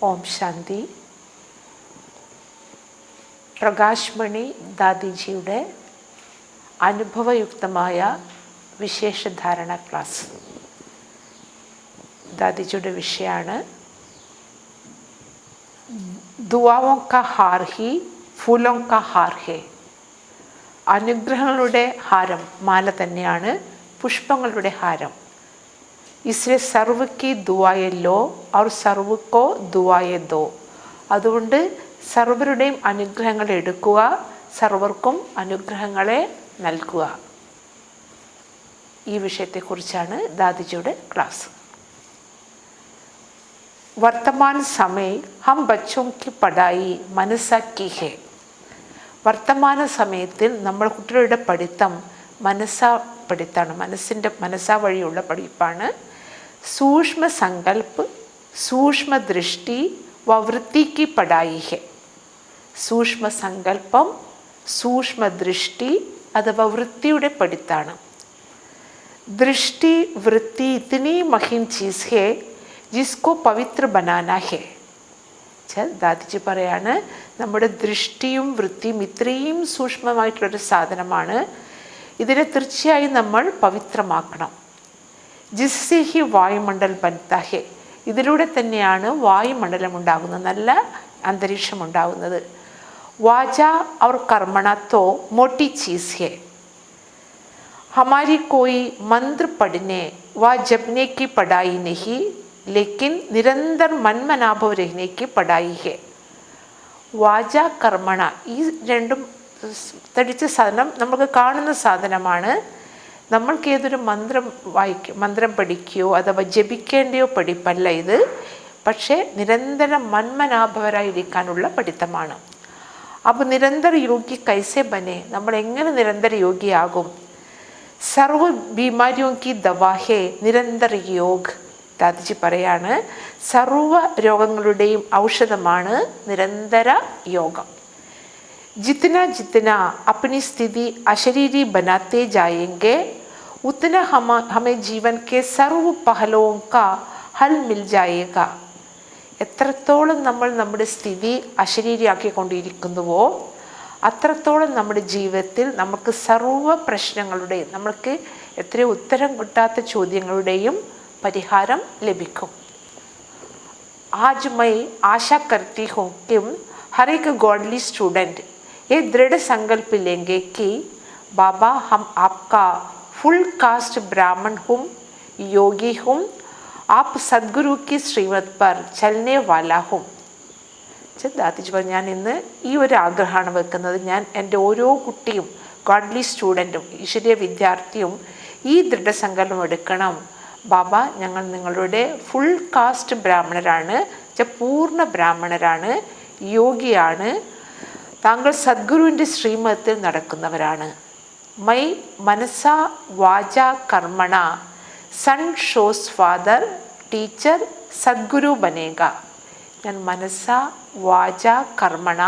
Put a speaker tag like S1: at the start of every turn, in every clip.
S1: ഓം ശാന്തി. പ്രകാശ് മണി ദാദിജിയുടെ അനുഭവയുക്തമായ വിശേഷധാരണ class. ദാദിജിയുടെ വിഷയമാണ് ദുആവോ കാ ഹാർ he ഫൂലോं കാ ഹാർ ഹേ. അനുഗ്രഹങ്ങളുടെ ഹാരം മാല തന്നെയാണ്, പുഷ്പങ്ങളുടെ ഹാരം. ഇസ്ലെ സർവ് കി ദുആയെ ലോ ഔർ സർവ് കോ ദുആയെ ദോ. അതുകൊണ്ട് സർവരുടെയും അനുഗ്രഹങ്ങൾ എടുക്കുക, സർവർക്കും അനുഗ്രഹങ്ങളെ നൽകുക. ഈ വിഷയത്തെക്കുറിച്ചാണ് ദാദിജിയുടെ ക്ലാസ്. വർത്തമാൻ സമയ ഹം ബച്ചോं की पढ़ाई മനസ്സാക്കി ഹേ. വർത്തമാന സമയത്തിൽ നമ്മൾ കുട്ടികളുടെ പഠിത്തം പഠിത്താണ്, മനസ്സാ വഴിയുള്ള പഠിപ്പാണ്. സൂക്ഷ്മ സങ്കല്പ്, സൂക്ഷ്മ ദൃഷ്ടി വൃത്തി की पढ़ाई है. സൂക്ഷ്മ സങ്കല്പം, സൂക്ഷ്മ ദൃഷ്ടി അഥവാ വൃത്തിയുടെ പഠിത്താണ്. ദൃഷ്ടി വൃത്തി ഇतनी മഹിം ചീസ് ഹേ ജിസ്കോ പവിത്ര ബനാന ഹേ. ദാദിജി പറയാണ്, നമ്മുടെ ദൃഷ്ടിയും വൃത്തിയും ഇത്രയും സൂക്ഷ്മമായിട്ടുള്ളൊരു സാധനമാണ്. ഇതിനെ തീർച്ചയായും നമ്മൾ പവിത്രമാക്കണം. ജിസ്സെ ഹി വായുമണ്ഡൽ ബൻതാ ഹേ. ഇതിലൂടെ തന്നെയാണ് വായുമണ്ഡലം ഉണ്ടാകുന്നത്, നല്ല അന്തരീക്ഷം ഉണ്ടാകുന്നത്. വാച और कर्मणा तो मोटी चीज़ है. हमारी कोई मंत्र पढ़ने व जपने की पढ़ाई नहीं, लेकिन निरंतर मनमनाभव रहने की पढ़ाई है. വാച കർമ്മണ, ഈ രണ്ടും തടിച്ച സാധനം നമുക്ക് കാണുന്ന സാധനമാണ്. നമ്മൾക്ക് ഏതൊരു മന്ത്രം പഠിക്കുകയോ അഥവാ ജപിക്കേണ്ടയോ പഠിപ്പല്ല ഇത്, പക്ഷേ നിരന്തരം മന്മനാഭവരായിരിക്കാനുള്ള പഠിത്തമാണ്. അപ്പോൾ നിരന്തര യോഗി കൈസെ ബനെ, നമ്മൾ എങ്ങനെ നിരന്തര യോഗിയാകും? സർവ ബീമാരിയോ കി ദവാ ഹേ നിരന്തര योग. ദാദിജി പറയാണ്, സർവ രോഗങ്ങളുടെയും ഔഷധമാണ് നിരന്തര യോഗം. जितना जितना अपनी स्थिति अशरीरी बनाते जाएंगे उतना हमें जीवन के सर्व पहलुओं का हल मिल जाएगा. എത്രത്തോളം നമ്മൾ നമ്മുടെ സ്ഥിതി അശരീരിയാക്കിക്കൊണ്ടിരിക്കുന്നുവോ അത്രത്തോളം നമ്മുടെ ജീവിതത്തിൽ നമുക്ക് സർവ്വ പ്രശ്നങ്ങളുടെയും, നമ്മൾക്ക് എത്രയോ ഉത്തരം കിട്ടാത്ത ചോദ്യങ്ങളുടെയും പരിഹാരം ലഭിക്കും. ആജ് മൈ ആശാ കർത്തി ഹൂँ कि हर एक गॉडली स्टूडेंट ये दृढ़ संकल्प लेंगे कि बाबा हम आपका फुल कास्ट ब्राह्मण हूँ, योगी हूँ, आप सद्गुरु की श्रीमत पर चलने वाला हूँ. ദാദിജി പറഞ്ഞു, ഞാൻ ഇന്ന് ഈ ഒരു ആഗ്രഹമാണ് വെക്കുന്നത്. ഞാൻ എൻ്റെ ഓരോ കുട്ടിയും ഗോഡ്ലി സ്റ്റുഡൻറ്റും ഈശ്വരീയ വിദ്യാർത്ഥിയും ഈ ദൃഢസങ്കല്പം എടുക്കണം. ബാബ, ഞങ്ങൾ നിങ്ങളുടെ ഫുൾ കാസ്റ്റ് ബ്രാഹ്മണരാണ്, പൂർണ്ണ ബ്രാഹ്മണരാണ്, യോഗിയാണ്, താങ്കൾ സദ്ഗുരുവിൻ്റെ ശ്രീമതത്തിൽ നടക്കുന്നവരാണ്. മൈ മനസ വാച കർമ്മണ സൺ ഷോസ് ഫാദർ ടീച്ചർ സദ്ഗുരു ബനേഗ. ഞാൻ മനസ്സ വാച കർമ്മണ,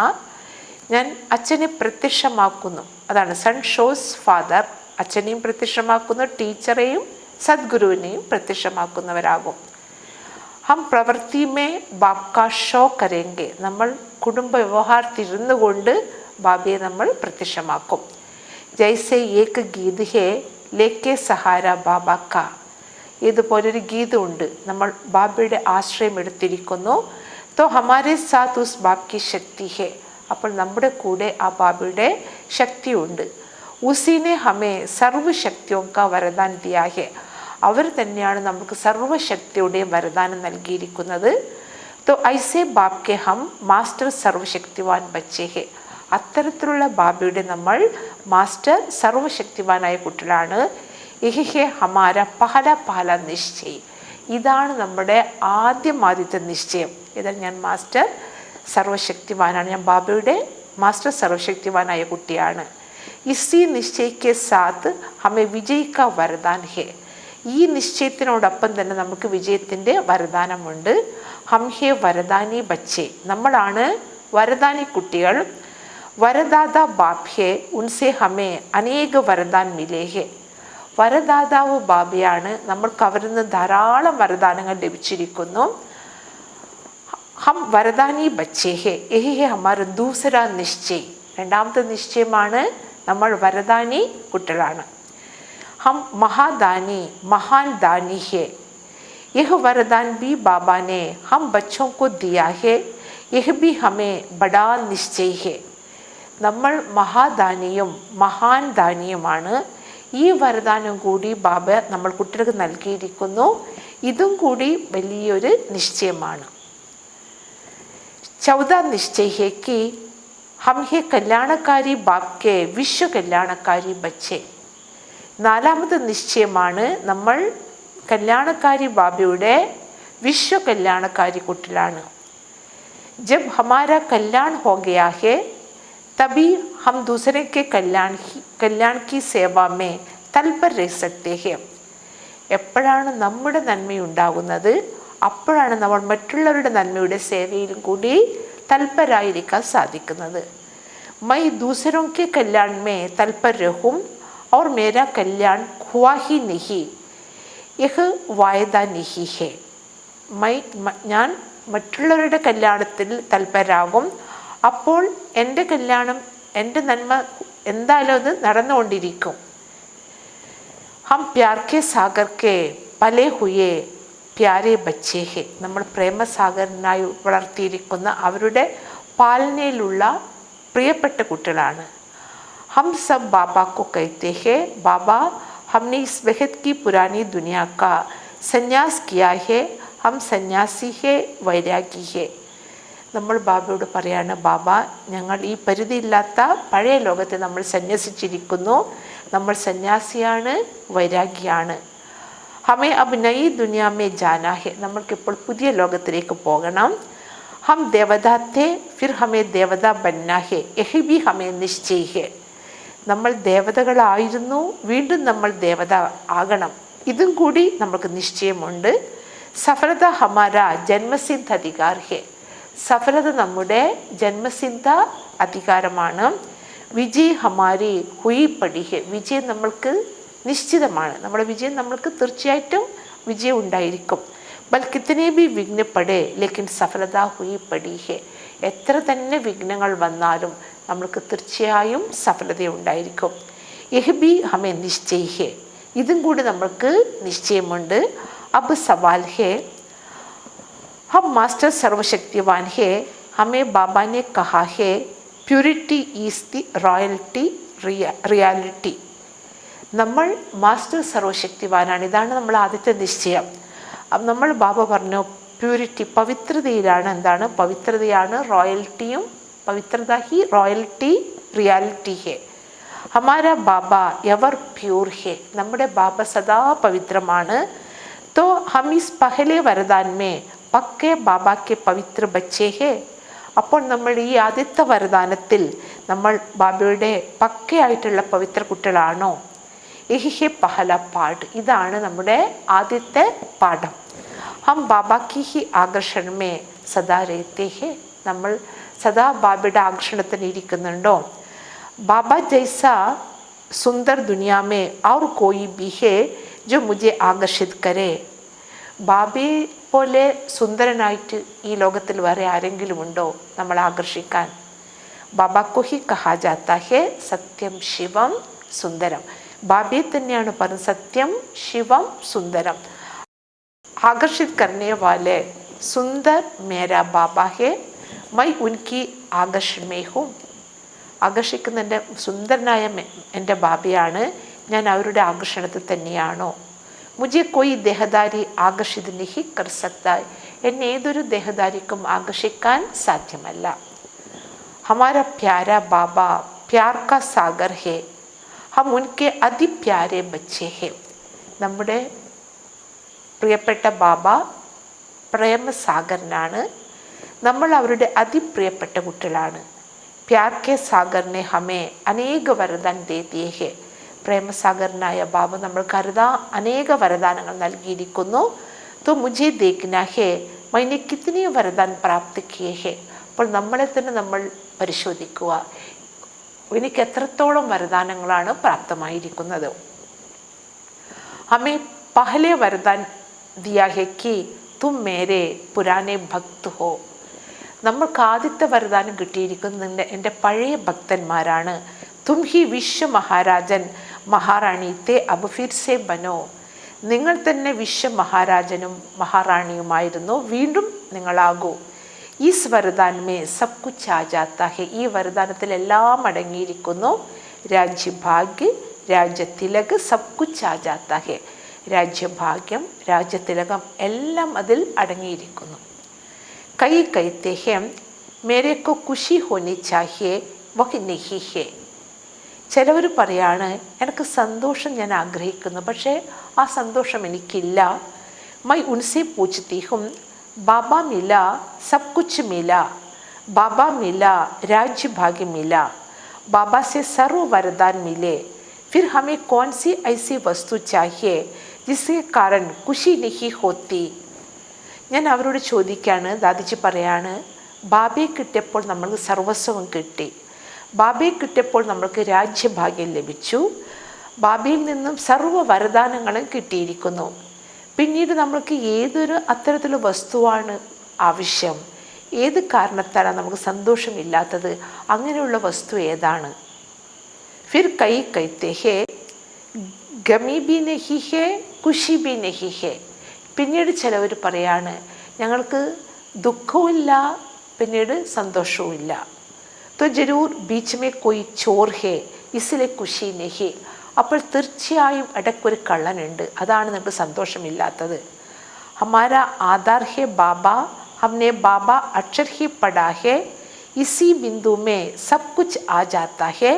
S1: ഞാൻ അച്ഛനെ പ്രത്യക്ഷമാക്കുന്നു. അതാണ് സൺ ഷോസ് ഫാദർ, അച്ഛനെയും പ്രത്യക്ഷമാക്കുന്നു, ടീച്ചറെയും സദ്ഗുരുവിനെയും പ്രത്യക്ഷമാക്കുന്നവരാകും. ഹം പ്രവൃത്തി മേ ബാപ് കാ ഷോ കരേങ്കെ. നമ്മൾ കുടുംബ വ്യവഹാരത്തിരുന്നു കൊണ്ട് ബാബയെ നമ്മൾ പ്രത്യക്ഷമാക്കും. ജൈസെ ഏക് ഗീത് ഹേ ലേക്കെ സഹാര ബാബ കാ. ഇതുപോലൊരു ഗീതമുണ്ട്, നമ്മൾ ബാബയുടെ ആശ്രയം എടുത്തിരിക്കുന്നു. തോ ഹമാരെ സാത്ത് ഉസ് ബാബ് കി ശക്തി ഹേ. അപ്പോൾ നമ്മുടെ കൂടെ ആ ബാബയുടെ ശക്തിയുണ്ട്. ഉസിനെ ഹമേ സർവശക്തിയോ കാ വരദാൻ ദിയാ ഹേ. അവർ തന്നെയാണ് നമുക്ക് സർവശക്തിയുടെ വരദാനം നൽകിയിരിക്കുന്നത്. തോ ഐസെ ബാബ് കെ ഹം മാസ്റ്റർ സർവശക്തിവാൻ ബച്ചേ ഹേ. അത്തരത്തിലുള്ള ബാബയുടെ നമ്മൾ മാസ്റ്റർ സർവശക്തിവാനായ കുട്ടികളാണ്. യഹി ഹേ ഹമാര പഹല നിശ്ചയ്. ഇതാണ് നമ്മുടെ ആദ്യത്തെ നിശ്ചയം. ഇതാണ്, ഞാൻ മാസ്റ്റർ സർവശക്തിവാനാണ്, ഞാൻ ബാബയുടെ മാസ്റ്റർ സർവശക്തിവാനായ കുട്ടിയാണ്. ഇസി നിശ്ചയ്ക്ക് സാത്ത് ഹമേ വിജയ് കാ വരദാൻ ഹേ. ഈ നിശ്ചയത്തിനോടൊപ്പം തന്നെ നമുക്ക് വിജയത്തിൻ്റെ വരദാനമുണ്ട്. ഹം ഹേ വരദാനി ബച്ചേ. നമ്മളാണ് വരദാനി കുട്ടികൾ. വരദാദ ബാപ് ഹേ ഉൻസെ ഹമേ അനേക വരദാൻ മിലേ ഹേ. വരദാതാവ് ബാബയാണ്, നമ്മൾക്ക് അവരിൽ നിന്ന് ധാരാളം വരദാനങ്ങൾ ലഭിച്ചിരിക്കുന്നു. ഹം വരദാനി ബച്ചേ ഹെ, യഹി ഹെ ഹമാര ദൂസരാ നിശ്ചയ്. രണ്ടാമത്തെ നിശ്ചയമാണ് നമ്മൾ വരദാനി കുട്ടികളാണ്. ഹം മഹാദാനി മഹാൻ ദാനി ഹെ, യഹ് വരദാൻ ബി ബാബ ने हम बच्चों को दिया है, यह भी हमें बड़ा निश्चय है. നമ്മൾ മഹാദാനിയും മഹാൻ ദാനിയുമാണ്. ഈ വരദാനം കൂടി ബാബ നമ്മൾ കുട്ടികൾക്ക് നൽകിയിരിക്കുന്നു. ഇതും കൂടി വലിയൊരു നിശ്ചയമാണ്. 14 निश्चय है कि हम है कल्याणकारी बाप के विश्व कल्याणकारी बच्चे. നാലാമത്തെ നിശ്ചയമാണ് നമ്മൾ കല്യാണക്കാരി ബാബയുടെ വിശ്വ കല്യാണക്കാരി കുട്ടികളാണ്. जब हमारा कल्याण हो गया है तभी हम दूसरे के कल्याण की सेवा में तत्पर रह सकते हैं. എപ്പോഴാണ് നമ്മുടെ നന്മയുണ്ടാകുന്നത് അപ്പോഴാണ് നമ്മൾ മറ്റുള്ളവരുടെ നന്മയുടെ സേവയിലും കൂടി തൽപരായിരിക്കാൻ സാധിക്കുന്നത്. मैं दूसरों के कल्याण में तत्पर रहूं और मेरा कल्याण हुआ ही नहीं, यह वायदा नहीं है. ഞാൻ മറ്റുള്ളവരുടെ കല്യാണത്തിൽ തൽപരാകും, അപ്പോൾ എൻ്റെ കല്യാണം, എൻ്റെ നന്മ എന്തായാലും അത് നടന്നുകൊണ്ടിരിക്കും. ഹം പ്യാർ കെ സാഗർ കെ പലേ ഹുയേ പ്യാരെ ബച്ചേ ഹെ, നമ്മൾ പ്രേമസാഗരനായി വളർത്തിയിരിക്കുന്ന അവരുടെ പാലനയിലുള്ള പ്രിയപ്പെട്ട കുട്ടികളാണ്. हम सब बाबा को कहते हैं, बाबा हमने इस बेहद की पुरानी दुनिया का संन्यास किया है, हम सन्यासी है, वैरागी है. നമ്മൾ ബാബയോട് പറയാണ്, ബാബ ഞങ്ങൾ ഈ പരിധിയില്ലാത്ത പഴയ ലോകത്തെ നമ്മൾ സന്യസിച്ചിരിക്കുന്നു, നമ്മൾ സന്യാസിയാണ്, വൈരാഗിയാണ്. ഹമേ അബ് നയി ദുനിയാമേ ജാനാ ഹെ, നമ്മൾക്കിപ്പോൾ പുതിയ ലോകത്തിലേക്ക് പോകണം. ഹം ദേവതാ തെ ഫിർ ഹമേ ദേവതാ ബന്നാ ഹെ, യഹി ബി ഹമേ നിശ്ചയ് ഹെ. നമ്മൾ ദേവതകളായിരുന്നു, വീണ്ടും നമ്മൾ ദേവത ആകണം, ഇതും കൂടി നമുക്ക് നിശ്ചയമുണ്ട്. സഫലത ഹമാര ജന്മസിദ്ധ അധികാർ ഹെ, സഫലത നമ്മുടെ ജന്മസിദ്ധ അധികാരമാണ്. വിജയ് ഹമാരി ഹുയി പടി ഹെ, വിജയം നമ്മൾക്ക് നിശ്ചിതമാണ്, നമ്മുടെ വിജയം നമ്മൾക്ക് തീർച്ചയായിട്ടും വിജയം ഉണ്ടായിരിക്കും. ബൽ കിത്തനെ ബി വിഘ്നപ്പെടേ ലേക്കിൻ സഫലത ഹുയി പടി ഹെ, എത്ര തന്നെ വിഘ്നങ്ങൾ വന്നാലും നമ്മൾക്ക് തീർച്ചയായും സഫലതയുണ്ടായിരിക്കും. യഹ് ബി ഹമേ നിശ്ചയ് ഹെ, ഇതും കൂടി നമ്മൾക്ക് നിശ്ചയമുണ്ട്. അബ് സവാൽ ഹെ, हम मास्टर सर्वशक्तिवान है, हमें बाबा ने कहा है purity is the royalty reality. നമ്മൾ മാസ്റ്റർ സർവശക്തിവാനാണ്, ഇതാണ് നമ്മൾ ആദ്യത്തെ നിശ്ചയം. നമ്മൾ ബാബ പറഞ്ഞു പ്യൂരിറ്റി, പവിത്രതയിലാണ്, എന്താണ് പവിത്രതയാണ് റോയൽറ്റിയും, പവിത്രത he royalty reality he. Hamara Baba ever pure ഹെ, നമ്മുടെ ബാബ സദാ പവിത്രമാണ്. तो हम इस पहले वरदान में പക്കേ ബാബാക്കെ പവിത്ര ബച്ചേ ഹേ, അപ്പോൾ നമ്മൾ ഈ ആദ്യത്തെ വരദാനത്തിൽ നമ്മൾ ബാബയുടെ പക്കയായിട്ടുള്ള പവിത്ര കുട്ടികളാണോ? യഹി ഹെ പഹല പാഠ്, ഇതാണ് നമ്മുടെ ആദ്യത്തെ പാഠം. ഹം ബാബാക്കി ഹി ആകർഷണമേ സദാ രഹത്തെ ഹേ, നമ്മൾ സദാ ബാബയുടെ ആകർഷണത്തിന് ഇരിക്കുന്നുണ്ടോ? ബാബ ജൈസ സുന്ദർ ദുനിയാമേ ഔർ കോയി ബി ഹേ ജോ മുझे ആകർഷിത് കരേ, ബാബയെ പോലെ സുന്ദരനായിട്ട് ഈ ലോകത്തിൽ വേറെ ആരെങ്കിലും ഉണ്ടോ നമ്മൾ ആകർഷിക്കാൻ? ബാബാക്കോ ഹി കഹാ ജാത്താ ഹേ സത്യം ശിവം സുന്ദരം, ബാബയെ തന്നെയാണ് പറഞ്ഞത് സത്യം ശിവം സുന്ദരം. ആകർഷിത് കർണേ വാലെ സുന്ദർ മേരാ ബാബാ ഹേ, മൈ ഉൻകി ആകർഷൺ മേ ഹൂം, ആകർഷിക്കുന്ന എൻ്റെ സുന്ദരനായ എൻ്റെ ബാബയാണ്, ഞാൻ അവരുടെ ആകർഷണത്തിൽ തന്നെയാണോ? മുझे कोई देहदारी ആകർഷിത് नहीं कर सकता, എന്നെ ഏതൊരു ദേഹദാരിക്കും ആകർഷിക്കാൻ സാധ്യമല്ല. हमारा प्यारा बाबा प्यार का सागर है, हम उनके अति प्यारे बच्चे हैं. നമ്മുടെ പ്രിയപ്പെട്ട ബാബ പ്രേമസാഗരനാണ്, നമ്മൾ അവരുടെ അതിപ്രിയപ്പെട്ട കുട്ടികളാണ്. प्यार के सागर ने हमें अनेक वरदान दे दिए हैं, പ്രേമസാഗരനായ ബാബ നമ്മൾക്ക് അനേക വരദാനങ്ങൾ നൽകിയിരിക്കുന്നു. तो मुझे देखना है मैंने कितने वरदान प्राप्त किए हैं, അപ്പോൾ നമ്മളെ തന്നെ നമ്മൾ പരിശോധിക്കുക, എനിക്ക് എത്രത്തോളം വരദാനങ്ങളാണ് പ്രാപ്തമായിരിക്കുന്നത്. हमें पहले वरदान दिया है कि तुम मेरे पुराने भक्त हो, നമ്മൾക്ക് ആദ്യത്തെ വരദാനം കിട്ടിയിരിക്കുന്നത് എൻ്റെ പഴയ ഭക്തന്മാരാണ്. തും ഹി വിശ്വ മഹാരാജൻ മഹാറാണി തേ അബ് ഫിർ സെ ബനോ. നിങ്ങൾ തന്നെ വിശ്വ മഹാരാജനും മഹാറാണിയുമായിരുന്നു, വീണ്ടും നിങ്ങളാകൂ. ഈസ് വരദാനമേ സബ് കുച്ച് ആ ജാത്താ ഹെ. ഈ വരദാനത്തിൽ എല്ലാം അടങ്ങിയിരിക്കുന്നു. രാജ്യഭാഗ്യ, രാജ്യതിലക്, സബ് കുച്ച് ആ ജാത്താ ഹെ. രാജ്യഭാഗ്യം, രാജ്യതിലകം എല്ലാം അതിൽ അടങ്ങിയിരിക്കുന്നു. കൈ കൈത്തെ ഹെ മേരെ കോ ഖുഷി ഹോനി ചാഹിയെ വഹ് നഹി ഹെ. ചിലവർ പറയാണ്, എനിക്ക് സന്തോഷം ഞാൻ ആഗ്രഹിക്കുന്നു, പക്ഷേ ആ സന്തോഷം എനിക്കില്ല. My ഉൻസെ പൂച്ച്തി hmm Baba Mila sub കുച്ച് മില, ബാബ മില രാജ്യഭാഗ്യ മില, बाबा से सर्व वरदान मिले, फिर हमें कौन सी ऐसी वस्तु चाहिए जिसके कारण खुशी नहीं होती. ഞാൻ അവരോട് ചോദിക്കുകയാണ്, ദാദിജി പറയാണ്, ബാബയെ കിട്ടിയപ്പോൾ നമ്മൾക്ക് സർവസ്വം കിട്ടി, ബാബയെ കിട്ടിയപ്പോൾ നമ്മൾക്ക് രാജ്യഭാഗ്യം ലഭിച്ചു, ബാബയിൽ നിന്നും സർവ്വ വരദാനങ്ങളും കിട്ടിയിരിക്കുന്നു. പിന്നീട് നമ്മൾക്ക് ഏതൊരു അത്തരത്തിലുള്ള വസ്തുവാണ് ആവശ്യം, ഏത് കാരണത്താലാണ് നമുക്ക് സന്തോഷമില്ലാത്തത്, അങ്ങനെയുള്ള വസ്തു ഏതാണ്? ഫിർ കൈ കൈത്തെ ഹേ ഗമി ബി നഹി ഹേ ഖുഷി ബി നഹി ഹേ. പിന്നീട് ചിലവർ പറയാണ്, ഞങ്ങൾക്ക് ദുഃഖവുമില്ല, പിന്നീട് സന്തോഷവുമില്ല. तो जरूर बीच में कोई चोर है इसलिए खुशी नहीं. അപ്പോൾ തീർച്ചയായും ഇടയ്ക്കൊരു കള്ളനുണ്ട്, അതാണ് നിങ്ങൾക്ക് സന്തോഷമില്ലാത്തത്. ഹമാര ആധാർ ഹെ ബാബ, हमने बाबा अक्षर ही पढ़ा है, इसी बिंदु में सब कुछ आ जाता है,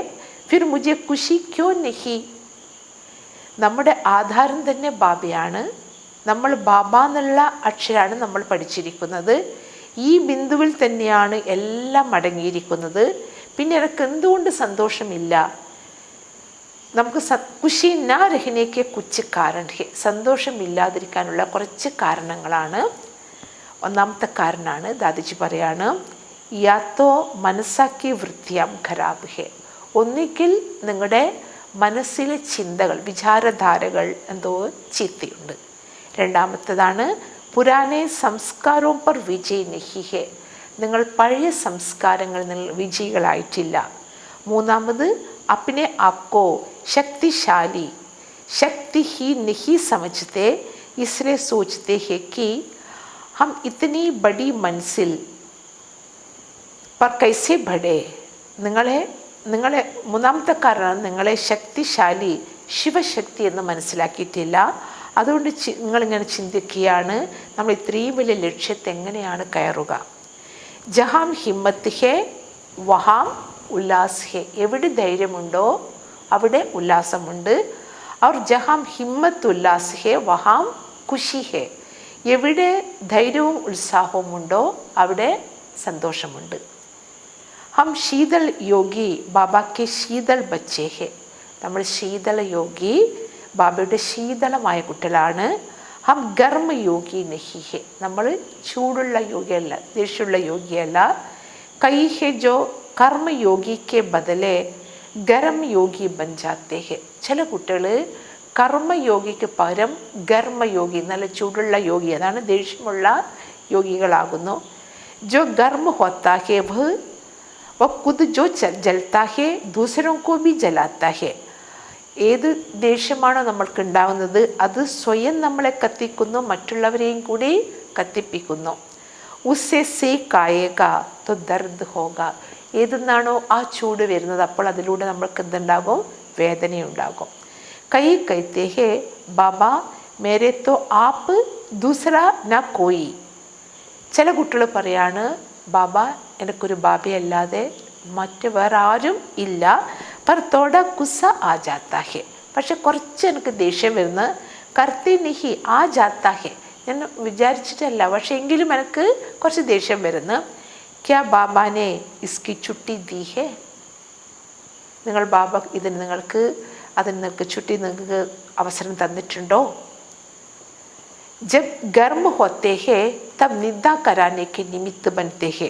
S1: फिर मुझे खुशी क्यों नहीं. നമ്മുടെ ആധാരം തന്നെ ബാബയാണ്. നമ്മൾ ബാബ എന്നുള്ള അക്ഷരമാണ് നമ്മൾ പഠിച്ചിരിക്കുന്നത്. ഈ ബിന്ദുവിൽ തന്നെയാണ് എല്ലാം അടങ്ങിയിരിക്കുന്നത്. പിന്നെ എനിക്ക് എന്തുകൊണ്ട് സന്തോഷമില്ല? നമുക്ക് ഖുഷി നാ രഹനേക്ക് കുച്ച് കാരൺ ഹെ. സന്തോഷമില്ലാതിരിക്കാനുള്ള കുറച്ച് കാരണങ്ങളാണ്. ഒന്നാമത്തെ കാരണമാണ് ദാദിജി പറയാണ്, യാത്തോ മനസ്സാക്കി വൃത്തിയാം ഖരാബ് ഹെ. ഒന്നിക്കിൽ നിങ്ങളുടെ മനസ്സിലെ ചിന്തകൾ, വിചാരധാരകൾ എന്തോ ചീത്തയുണ്ട്. രണ്ടാമത്തേതാണ് പുരാനെ സംസ്കാരവും പർ വിജയ് നഹി ഹെ. നിങ്ങൾ പഴയ സംസ്കാരങ്ങളിൽ നിന്ന് വിജയികളായിട്ടില്ല. മൂന്നാമത് അപ്നെ ആപ്കോ ശക്തിശാലി ശക്തി ഹി നഹി സമജ്തേ, ഇസ്ലിയെ സോച്തേ ഹെ കി हम इतनी बड़ी मंजिल पर कैसे बढ़े. നിങ്ങളെ മൂന്നാമത്തെ കാരണം നിങ്ങളെ ശക്തിശാലി ശിവശക്തി എന്ന് മനസ്സിലാക്കിയിട്ടില്ല. അതുകൊണ്ട് നിങ്ങളിങ്ങനെ ചിന്തിക്കുകയാണ്, നമ്മൾ ഇത്രയും വലിയ ലക്ഷ്യത്തെ എങ്ങനെയാണ് കയറുക. ജഹാം ഹിമ്മത്ത് ഹെ വഹാം ഉല്ലാസ് ഹെ. എവിടെ ധൈര്യമുണ്ടോ അവിടെ ഉല്ലാസമുണ്ട്. और ജഹാം ഹിമ്മത്ത് ഉല്ലാസ് ഹെ വഹാം ഖുഷി ഹെ. എവിടെ ധൈര്യവും ഉത്സാഹവും ഉണ്ടോ അവിടെ സന്തോഷമുണ്ട്. ഹം ശീതൾ യോഗി ബാബാക്ക് ശീതൾ ബച്ചേ ഹെ. നമ്മൾ ശീതള യോഗി, ബാബയുടെ ശീതളമായ കുട്ടികളാണ്. ഹം ഗർമ്മ യോഗി നഹി ഹെ. നമ്മൾ ചൂടുള്ള യോഗിയല്ല, ദേഷ്യമുള്ള യോഗിയല്ല. കൈ ഹെ ജോ കർമ്മ യോഗിക്ക് ബദലെ ഗരം യോഗി ബൻ ജാത്തേ ഹെ. ചില കുട്ടികൾ കർമ്മയോഗിക്ക് പകരം ഗർമ്മയോഗി, നല്ല ചൂടുള്ള യോഗി, അതാണ് ദേഷ്യമുള്ള യോഗികളാകുന്നു. ജോ ഗർമ്മ ഹോത്താ ഹെ വഹ് ഖുദ് ജോ ജൽത്താ ഹെ ദൂസരോं को भी ജലാത്താ ഹെ. ഏത് ദേഷ്യമാണോ നമ്മൾക്ക് ഉണ്ടാകുന്നത് അത് സ്വയം നമ്മളെ കത്തിക്കുന്നു, മറ്റുള്ളവരെയും കൂടി കത്തിപ്പിക്കുന്നു. ഉസ്സെ സേക് ആയേഗാ തോ ദർദ് ഹോഗാ. ഏതെന്നാണോ ആ ചൂട് വരുന്നത് അപ്പോൾ അതിലൂടെ നമ്മൾക്ക് എന്തുണ്ടാകും? വേദനയുണ്ടാകും. കൈ കൈത്തെ ഹേ ബാബ മേരെ തോ ആപ്പ് ദൂസറ ന കോയി. ചില കുട്ടികൾ പറയാണ്, ബാബ എനിക്കൊരു ബാബയല്ലാതെ മറ്റ് വേറെ ആരും ഇല്ല. പർ തോട കുസ ആ ജാത്താ ഹെ. പക്ഷെ കുറച്ച് എനിക്ക് ദേഷ്യം വരുന്ന കർത്തി നിഹി ആ ജാത്താ ഹെ. ഞാൻ വിചാരിച്ചിട്ടല്ല, പക്ഷെ എങ്കിലും എനിക്ക് കുറച്ച് ദേഷ്യം വരുന്നു. ക്യാ ബാബാനെ ഇസ്കി ചുട്ടി ദി ഹെ. നിങ്ങൾ ബാബ ഇതിന് നിങ്ങൾക്ക് ചുട്ടി നിങ്ങൾക്ക് അവസരം തന്നിട്ടുണ്ടോ? ജബ് ഗർമ്മ ഹോത്തേ ഹെ തബ് നിന്ദ കരാനേക്ക് നിമിത്ത് ബൻതേ ഹെ.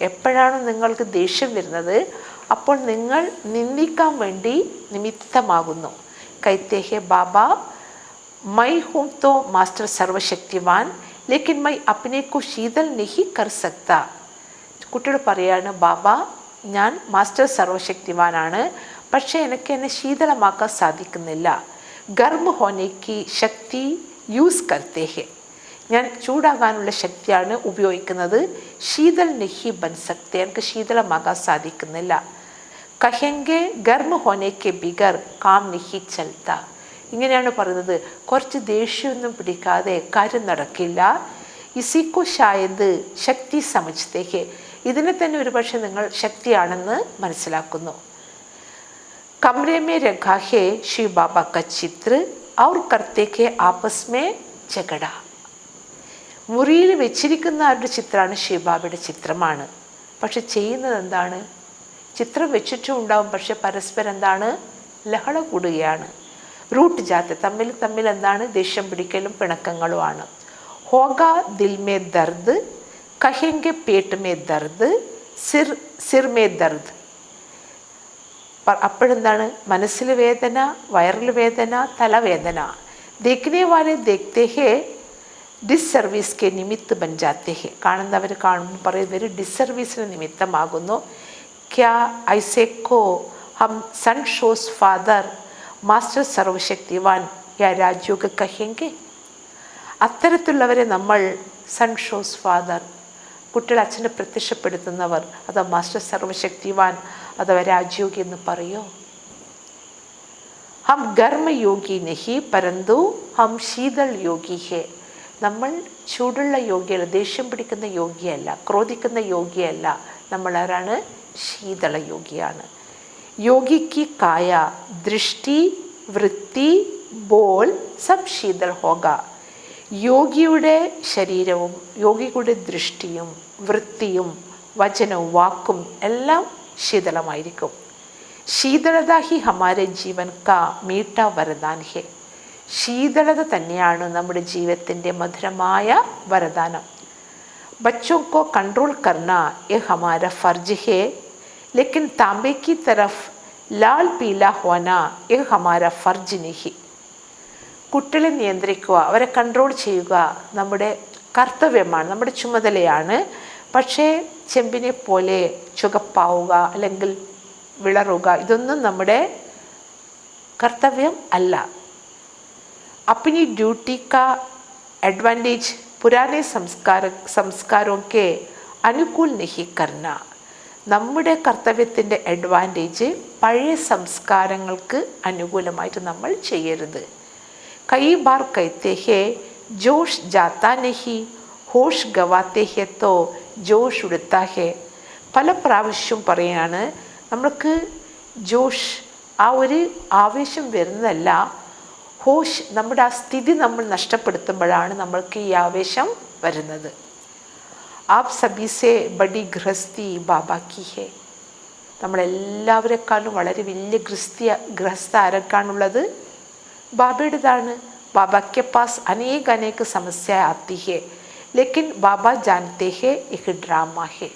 S1: എപ്പോഴാണ് നിങ്ങൾക്ക് ദേഷ്യം വരുന്നത് അപ്പോൾ നിങ്ങൾ നിന്ദിക്കാൻ വേണ്ടി നിമിത്തമാകുന്നു. കൈത്തേ ഹെ ബാബ മൈ ഹൂം തോ മാസ്റ്റർ സർവശക്തിവാൻ ലേക്കിൻ മൈ അപ്നെ കോ ശീതൽ नहीं कर सकता. കുട്ടിയോട് പറയാണ്, ബാബ ഞാൻ മാസ്റ്റർ സർവശക്തിവാനാണ്, പക്ഷേ എനിക്ക് എന്നെ ശീതളമാക്കാൻ സാധിക്കുന്നില്ല. ഗർഭ ഹോനേക്ക് ശക്തി യൂസ് കർത്തേ ഹെ, ഞാൻ ചൂടാകാനുള്ള ശക്തിയാണ് ഉപയോഗിക്കുന്നത്. ശീതൾ നെഹി ബൻ സക്തേ, എനിക്ക് ശീതളമാകാൻ സാധിക്കുന്നില്ല. കഹെങ്കെ ഗർഭ ഹോനേക്ക് ബിഗർ കാം നെഹി ചൽത്ത, ഇങ്ങനെയാണ് പറയുന്നത്. കുറച്ച് ദേഷ്യമൊന്നും പിടിക്കാതെ കാര്യം നടക്കില്ല. ഇസിക്കോ ഷായത് ശക്തി സമജ്തേ ഹെ, ഇതിനെ തന്നെ ഒരുപക്ഷെ നിങ്ങൾ ശക്തിയാണെന്ന് മനസ്സിലാക്കുന്നു. കമരെ മേ രഖാ ഹെ ശിവ് ബാബ ക ചിത്ര ഔർ കർത്തേ കെ ആപസ് മേ ജഗട, മുറിയിൽ വെച്ചിരിക്കുന്ന ആരുടെ ചിത്രമാണ്? ശിവബാബയുടെ ചിത്രമാണ്. പക്ഷെ ചെയ്യുന്നത് എന്താണ്? ചിത്രം വെച്ചിട്ടും ഉണ്ടാവും, പക്ഷെ പരസ്പരം എന്താണ്? ലഹള കൂടുകയാണ്. റൂട്ട് ജാത്ത്, തമ്മിൽ എന്താണ്? ദേഷ്യം പിടിക്കലും പിണക്കങ്ങളുമാണ്. ഹോഗ ദിൽ മേ ദർദ്, കഹെങ്കെ പേട്ട് മേ ദർദ്, സിർ മേ ദർദ്. അപ്പോഴെന്താണ്? മനസ്സിൽ വേദന, വയറിൽ വേദന, തലവേദന. ദേഖ്നെ വാലെ ദേഖ്തേ ഹെ ഡിസ്സർവീസ് കെ നിമിത്ത് ബൻ ജാത്തേ ഹെ, കാണുന്നവർ കാണുമ്പോൾ പറയുന്നവർ ഡിസ്സർവീസിന് നിമിത്തമാകുന്നു. ക്യാ ഐസേക്കോ ഹം സൺ ഷോസ് ഫാദർ മാസ്റ്റർ സർവശക്തിവാൻ യാ രാജ്യോഗ കഹെങ്കെ, അത്തരത്തിലുള്ളവരെ നമ്മൾ സൺ ഷോസ് ഫാദർ, കുട്ടികൾ അച്ഛനെ പ്രത്യക്ഷപ്പെടുത്തുന്നവർ, അഥവാ മാസ്റ്റർ സർവശക്തിവാൻ അഥവാ രാജ്യോഗി എന്ന് പറയോ? ഹം ഗർമ്മയോഗി നഹി പരന്തു ഹം ശീതൾ യോഗി ഹെ, നമ്മൾ ചൂടുള്ള യോഗിയല്ല, ദേഷ്യം പിടിക്കുന്ന യോഗിയല്ല, ക്രോധിക്കുന്ന യോഗിയല്ല. നമ്മൾ ആരാണ്? ശീതള യോഗിയാണ്. യോഗിക്ക് കായ ദൃഷ്ടി വൃത്തി ബോൾ സബ് ശീതൾ ഹോഗ, യോഗിയുടെ ശരീരവും യോഗിയുടെ ദൃഷ്ടിയും വൃത്തിയും വചനവും വാക്കും എല്ലാം ശീതളമായിരിക്കും. ശീതളത ഹി ഹമാരെ ജീവൻ കാ മീഠ വരദാൻ ഹെ, ശീതളത തന്നെയാണ് നമ്മുടെ ജീവിതത്തിൻ്റെ മധുരമായ വരദാനം. ബച്ചോं को कंट्रोल करना ये हमारा फर्ज है, लेकिन तांबे की तरफ लाल पीला होना ये हमारा फर्ज नहीं. കുട്ടികളെ നിയന്ത്രിക്കുക, അവരെ കൺട്രോൾ ചെയ്യുക നമ്മുടെ കർത്തവ്യമാണ്, നമ്മുടെ ചുമതലയാണ്. പക്ഷേ ചെമ്പിനെ പോലെ ചുവപ്പാവുക അല്ലെങ്കിൽ വിളറുക, ഇതൊന്നും നമ്മുടെ കർത്തവ്യം അല്ല. अपनी ड्यूटी का एडवांटेज पुराने സംസ്കാരോं के അനുകൂൽ नहीं करना, നമ്മുടെ കർത്തവ്യത്തിൻ്റെ അഡ്വാൻറ്റേജ് പഴയ സംസ്കാരങ്ങൾക്ക് അനുകൂലമായിട്ട് നമ്മൾ ചെയ്യരുത്. कई बार कहते हैं जोश जाता नहीं होश गवाते हैं तो जोश उड़ता है, പല പ്രാവശ്യം പറയാണ് നമ്മൾക്ക് ജോഷ്, ആ ഒരു ആവേശം വരുന്നതല്ല, ഹോഷ്, നമ്മുടെ ആ സ്ഥിതി നമ്മൾ നഷ്ടപ്പെടുത്തുമ്പോഴാണ് നമ്മൾക്ക് ഈ ആവേശം വരുന്നത്. ആപ് സബീസെ ബഡി ഗൃഹസ്ഥി ബാബ കി ഹെ, നമ്മളെല്ലാവരെക്കാളും വളരെ വലിയ ഗൃഹസ്ഥ ആരൊക്കെയാണുള്ളത്? ബാബയുടേതാണ്. बाबा के पास अनेक समस्या आती है, लेकिन बाबा जानते हैं एक ड्रामा है.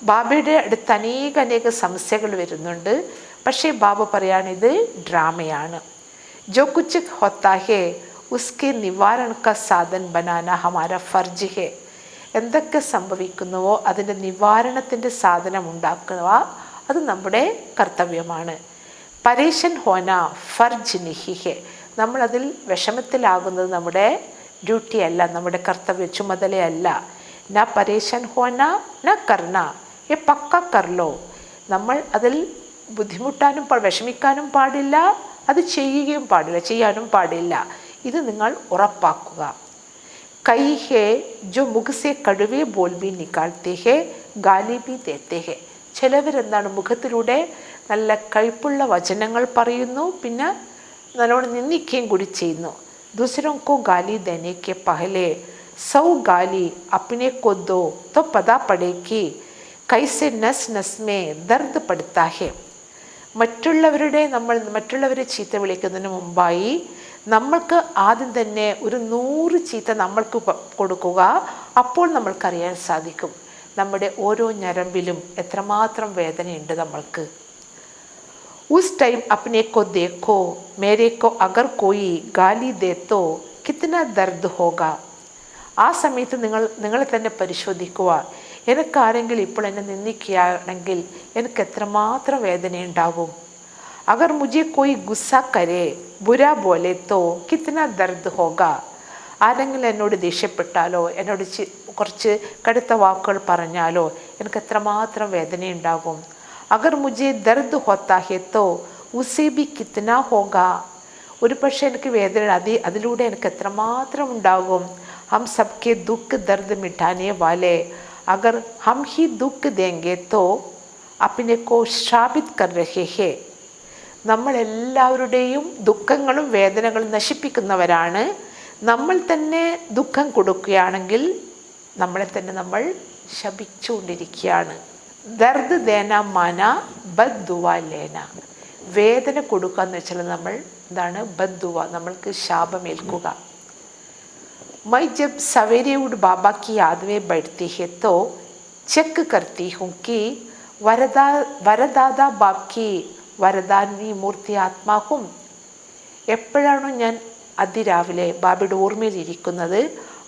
S1: ബാബയുടെ അടുത്ത് അനേക സമസ്യകൾ വരുന്നുണ്ട്, പക്ഷേ ബാബ പറയാണിത് ഡ്രാമയാണ്. जो कुछ होता है उसके निवारण का साधन बनाना हमारा फर्ज है, എന്തൊക്കെ സംഭവിക്കുന്നുവോ അതിൻ്റെ നിവാരണത്തിൻ്റെ സാധനം ഉണ്ടാക്കുക അത് നമ്മുടെ കർത്തവ്യമാണ്. പരേഷൻ ഹോന ഫർജ് നിഹി ഹെ, നമ്മളതിൽ വിഷമത്തിലാകുന്നത് നമ്മുടെ ഡ്യൂട്ടി അല്ല, നമ്മുടെ കർത്തവ്യ ചുമതലയല്ല. ന പരേഷൻ ഹോന ന കർണ എ പക്ക കർലോ, നമ്മൾ അതിൽ ബുദ്ധിമുട്ടാനും വിഷമിക്കാനും പാടില്ല, അത് ചെയ്യുകയും പാടില്ല, ചെയ്യാനും പാടില്ല. ഇത് നിങ്ങൾ ഉറപ്പാക്കുക. കൈ ഹേ ജോ മുഖസെ കടുവേ ബോൽ ബി നിക്കാൾത്തേ ഹേ ഗാലി ബി ദേത്തേ ഹേ, ചിലവരെന്താണ് മുഖത്തിലൂടെ നല്ല കയ്പുള്ള വചനങ്ങൾ പറയുന്നു, പിന്നെ നല്ലോണം നിന്ദിക്കുകയും കൂടി ചെയ്യുന്നു. दूसरों को गाली देने के पहले 100 गाली अपने को दो तो पता पड़े कि कैसे नस नस में दर्द पड़ता है. മറ്റുള്ളവരെ ചീത്ത വിളിക്കുന്നതിന് മുമ്പായി നമ്മൾക്ക് ആദ്യം തന്നെ ഒരു 100 ചീത്ത നമ്മൾക്ക് കൊടുക്കുക. അപ്പോൾ നമ്മൾക്കറിയാൻ സാധിക്കും നമ്മുടെ ഓരോ ഞരമ്പിലും എത്രമാത്രം വേദനയുണ്ട് നമ്മൾക്ക്. उस टाइम अपने को देखो, मेरे को अगर कोई गाली दे तो कितना दर्द होगा. ആ സമയത്ത് നിങ്ങളെ തന്നെ പരിശോധിക്കുക, എനിക്കാരെങ്കിലും ഇപ്പോൾ എന്നെ നിന്ദിക്കുകയാണെങ്കിൽ എനിക്ക് എത്രമാത്രം വേദനയുണ്ടാകും. അഗർ മുझे कोई गुस्सा करे बुरा बोले तो कितना दर्द होगा. ആരെങ്കിലും എന്നോട് ദേഷ്യപ്പെട്ടാലോ എന്നോട് കുറച്ച് കടുത്ത വാക്കുകൾ പറഞ്ഞാലോ എനിക്ക് എത്രമാത്രം വേദനയുണ്ടാകും. അഗർ മുझे दर्द होता है तो उसे भी कितना होगा. ഒരു പക്ഷേ എനിക്ക് വേദന അതിലൂടെ എനിക്ക് എത്രമാത്രം ഉണ്ടാകും. हम सबके दुख दर्द मिटाने वाले अगर हम ही दुख देंगे तो अपने को श्रापित कर रहे हैं. നമ്മളെല്ലാവരുടെയും ദുഃഖങ്ങളും വേദനകളും നശിപ്പിക്കുന്നവരാണ്. നമ്മൾ തന്നെ ദുഃഖം കൊടുക്കുകയാണെങ്കിൽ നമ്മളെ തന്നെ നമ്മൾ ശപിച്ചുകൊണ്ടിരിക്കുകയാണ്. ദർദ് ദേന മാന ബദ്ദുവ ലേന. വേദന കൊടുക്കുക എന്ന് വെച്ചാൽ നമ്മൾ എന്താണ് ബദ്ദുവ, നമ്മൾക്ക് ശാപമേൽക്കുക. मैं जब सवेरे उठ बाबा की याद में बैठती है तो चेक करती हूँ कि वरदादा बाप की വരദാനി മൂർത്തി ആത്മാവും. എപ്പോഴാണോ ഞാൻ അതിരാവിലെ ബാബയുടെ ഓർമ്മയിലിരിക്കുന്നത്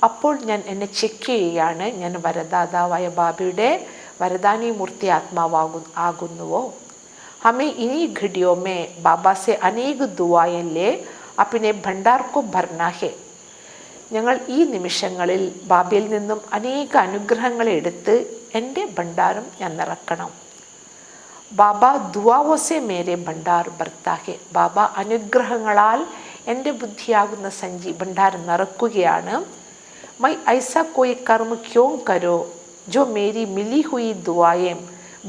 S1: അപ്പോൾ ഞാൻ എന്നെ ചെക്ക് ചെയ്യുകയാണ്, ഞാൻ വരദാതാവായ ബാബയുടെ വരദാനി മൂർത്തി ആത്മാവാകുന്നുവോ. हमें इन्हीं घड़ियों में बाबा से अनेक दुआएं ले अपने भंडार को भरना है. ഞങ്ങൾ ഈ നിമിഷങ്ങളിൽ ബാബയിൽ നിന്നും അനേക അനുഗ്രഹങ്ങളെ എടുത്ത് എൻ്റെ ഭണ്ഡാരം ഞാൻ നിറക്കണം. ബാബ ദുആവോസെ മേരെ ഭണ്ഡാർ ഭർത്താ ഹെ. ബാബ അനുഗ്രഹങ്ങളാൽ എൻ്റെ ബുദ്ധിയാകുന്ന ഭണ്ഡാരം നിറക്കുകയാണ്. മൈ ഐസ കോയി കർമ്മ ക്യോं കരോ ജോ മേരി മിലി ഹുയി ദുആയേം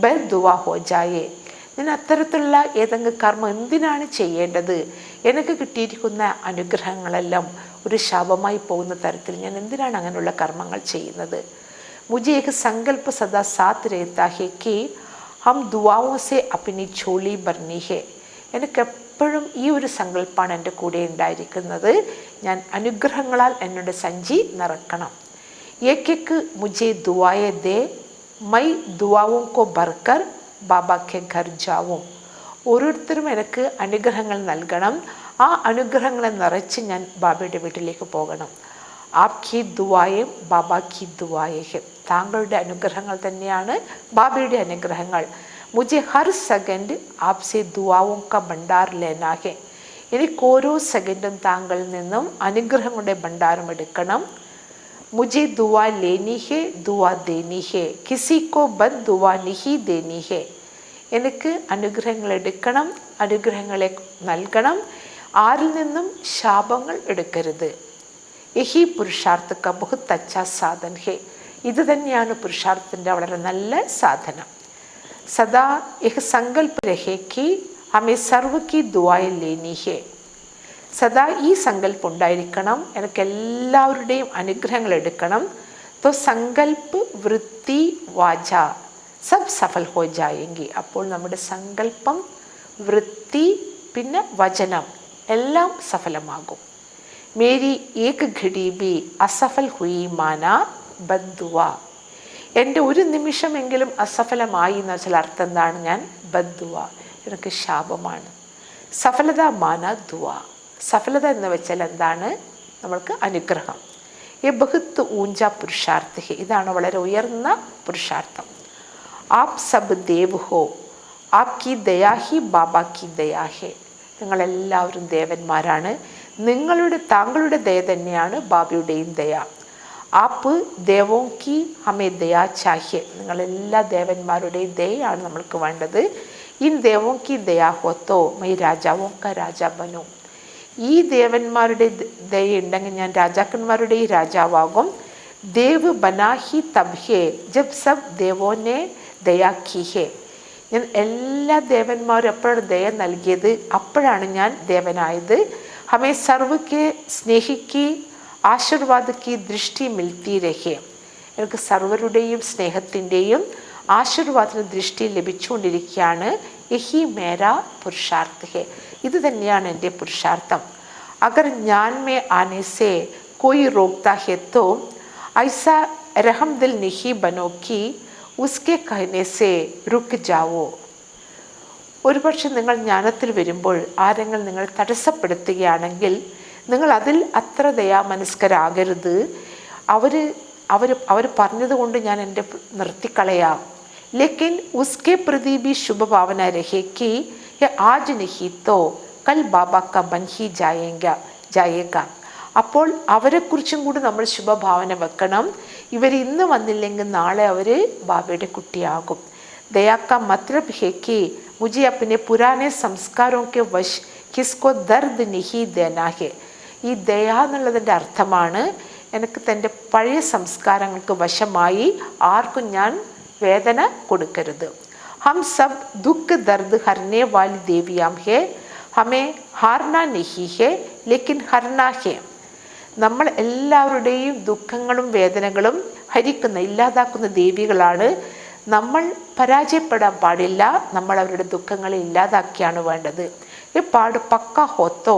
S1: ബർ ദുആ ഹോ ജായേ. ഞാൻ അത്തരത്തിലുള്ള ഏതെങ്കിലും കർമ്മം എന്തിനാണ് ചെയ്യേണ്ടത്? എനിക്ക് കിട്ടിയിരിക്കുന്ന അനുഗ്രഹങ്ങളെല്ലാം ഒരു ശാപമായി പോകുന്ന തരത്തിൽ ഞാൻ എന്തിനാണ് അങ്ങനെയുള്ള കർമ്മങ്ങൾ ചെയ്യുന്നത്? മുझे एक संकल्प सदा साथ रहता है कि हम दुआओं से अपनी झोली भरनी है. എനിക്കെപ്പോഴും ഈ ഒരു സങ്കല്പമാണ് എൻ്റെ കൂടെ ഉണ്ടായിരിക്കുന്നത്. ഞാൻ അനുഗ്രഹങ്ങളാൽ എന്നോട് സഞ്ചി നിറക്കണം. ഏക്ക് മുझे दुआएं दे मैं दुआओं को भरकर बाबा के घर जाऊं. ഓരോരുത്തരും എനിക്ക് അനുഗ്രഹങ്ങൾ നൽകണം. ആ അനുഗ്രഹങ്ങളെ നിറച്ച് ഞാൻ ബാബയുടെ വീട്ടിലേക്ക് പോകണം. ആപ്കി ദുആയേം ബാബാക്കി ദുആയേം. താങ്കളുടെ അനുഗ്രഹങ്ങൾ തന്നെയാണ് ബാബയുടെ അനുഗ്രഹങ്ങൾ. മുझे हर സെക്കൻഡ് ആപ്സെ ദുആओं का भंडार लेना है. എനിക്ക് ഓരോ സെക്കൻഡും താങ്കളിൽ നിന്നും അനുഗ്രഹങ്ങളുടെ ഭണ്ഡാരം എടുക്കണം. मुझे दुआ लेनी है दुआ देनी है किसी को बद दुआ नहीं देनी है. എനിക്ക് അനുഗ്രഹങ്ങൾ എടുക്കണം, അനുഗ്രഹങ്ങളെ നൽകണം, ആരിൽ നിന്നും ശാപങ്ങൾ എടുക്കരുത്. യഹി പുരുഷാർത്ഥ ക ബഹുത് അച്ഛാ സാധൻ ഹെ. ഇത് തന്നെയാണ് പുരുഷാർത്ഥത്തിൻ്റെ വളരെ നല്ല സാധനം. സദാ യഹ് സങ്കല്പ രഹേ കി ഹമേ സർവ കി ദുആയ് ലേനി ഹെ. സദാ ഈ സങ്കല്പം ഉണ്ടായിരിക്കണം, എനിക്ക് എല്ലാവരുടെയും അനുഗ്രഹങ്ങൾ എടുക്കണം. തോ സങ്കല്പ് വൃത്തി വാച സബ് സഫൽ ഹോ ജായെങ്കി. അപ്പോൾ നമ്മുടെ സങ്കല്പം, വൃത്തി, പിന്നെ വചനം എല്ലാം സഫലമാകും. മേരി ഏക് ഘടി ബി അസഫൽ ഹുയി മാന ബദ്ദുവ. എൻ്റെ ഒരു നിമിഷമെങ്കിലും അസഫലമായി എന്ന് വെച്ചാൽ അർത്ഥം എന്താണ്? ഞാൻ ബദ്ദുവ, എനിക്ക് ശാപമാണ്. സഫലത മാന ദുവ. സഫലത എന്ന് വെച്ചാൽ എന്താണ്? നമ്മൾക്ക് അനുഗ്രഹം. ഈ ബഹുത്ത് ഊഞ്ച പുരുഷാർത്ഥ. ഇതാണ് വളരെ ഉയർന്ന പുരുഷാർത്ഥം. ആപ് സബ് ദേവ് ഹോ ആപ്കി ദയാ ഹി ബാബാ കി ദയാ ഹെ. നിങ്ങളെല്ലാവരും ദേവന്മാരാണ്, താങ്കളുടെ ദയ തന്നെയാണ് ബാബയുടെയും ദയ. ആപ്പ് ദേവോ കി ഹമേ ദയാ ചാഹ്യേ. നിങ്ങളെല്ലാ ദേവന്മാരുടെയും ദയയാണ് നമ്മൾക്ക് വേണ്ടത്. ഇൻ ദേവോ കി ദയാ ഹോത്തോ മൈ രാജാവോ ക രാജാ ബനു. ഈ ദേവന്മാരുടെ ദയ ഉണ്ടെങ്കിൽ ഞാൻ രാജാക്കന്മാരുടെ രാജാവാകും. ദേവ് ബനാഹി തബ് ഹേ ജബ് സബ് ദേവോനെ ദയാ കി ഹേ. ഞാൻ എല്ലാ ദേവന്മാരും എപ്പോഴാണ് ദയ നൽകിയത് അപ്പോഴാണ് ഞാൻ ദേവനായത്. ഹമേ സർവ്വക്കെ സ്നേഹിക്ക് ആശീർവാദക്ക് ദൃഷ്ടി മിൽത്തി രഹേ. എനിക്ക് സർവരുടെയും സ്നേഹത്തിൻ്റെയും ആശീർവാദത്തിന് ദൃഷ്ടി ലഭിച്ചുകൊണ്ടിരിക്കുകയാണ്. യഹി മേരാ പുരുഷാർത്ഥ ഹെ. ഇത് തന്നെയാണ് എൻ്റെ പുരുഷാർത്ഥം. അഗർ ഞാൻ മേ ആനെ സേ കോയി റോക്താ ഹെ തോ ഐസാ രഹം ദിൽ നിഹി ബനോ കി ഉസ്കെ കഹനെ സേ റുക്ക് ജാവോ. ഒരുപക്ഷെ നിങ്ങൾ ജ്ഞാനത്തിൽ വരുമ്പോൾ ആരെങ്കിലും നിങ്ങൾ തടസ്സപ്പെടുത്തുകയാണെങ്കിൽ നിങ്ങൾ അതിൽ അത്ര ദയാമനസ്കരാകരുത്. അവർ അവർ പറഞ്ഞതുകൊണ്ട് ഞാൻ എൻ്റെ നിർത്തിക്കളയാം. ലേക്കിൻ ഉസ്കെ പ്രതി ഭി ശുഭഭാവന രഹേ കി ആജ് നഹി തോ കൽ ബാബ ക ബൻ ഹി ജായേഗ. അപ്പോൾ അവരെക്കുറിച്ചും കൂടി നമ്മൾ ശുഭഭാവന വെക്കണം. ഇവർ ഇന്ന് വന്നില്ലെങ്കിൽ നാളെ അവർ ബാബയുടെ കുട്ടിയാകും. ദയാ കാ മത്ലബ് ഹേ കി മുझे अपने पुराने സംസ്കാരോं के वश किसको दर्द नहीं देना है. ഈ ദയ എന്നുള്ളതിൻ്റെ അർത്ഥമാണ് എനിക്ക് തൻ്റെ പഴയ സംസ്കാരങ്ങൾക്ക് വശമായി ആർക്കും ഞാൻ വേദന കൊടുക്കരുത്. ഹം സബ് ദുഃഖ് ദർദ് ഹർനെ വാലി ദേവിയാം ഹേ, ഹമേ ഹാർന നഹി ഹേ ലേക്കിൻ ഹർന ഹേ. നമ്മൾ എല്ലാവരുടെയും ദുഃഖങ്ങളും വേദനകളും ഹരിക്കുന്ന ഇല്ലാതാക്കുന്ന ദേവികളാണ്. നമ്മൾ പരാജയപ്പെടാൻ പാടില്ല. നമ്മൾ അവരുടെ ദുഃഖങ്ങളെ ഇല്ലാതാക്കിയാണ് വേണ്ടത്. ഈ പാട് പക്ക ഹോത്തോ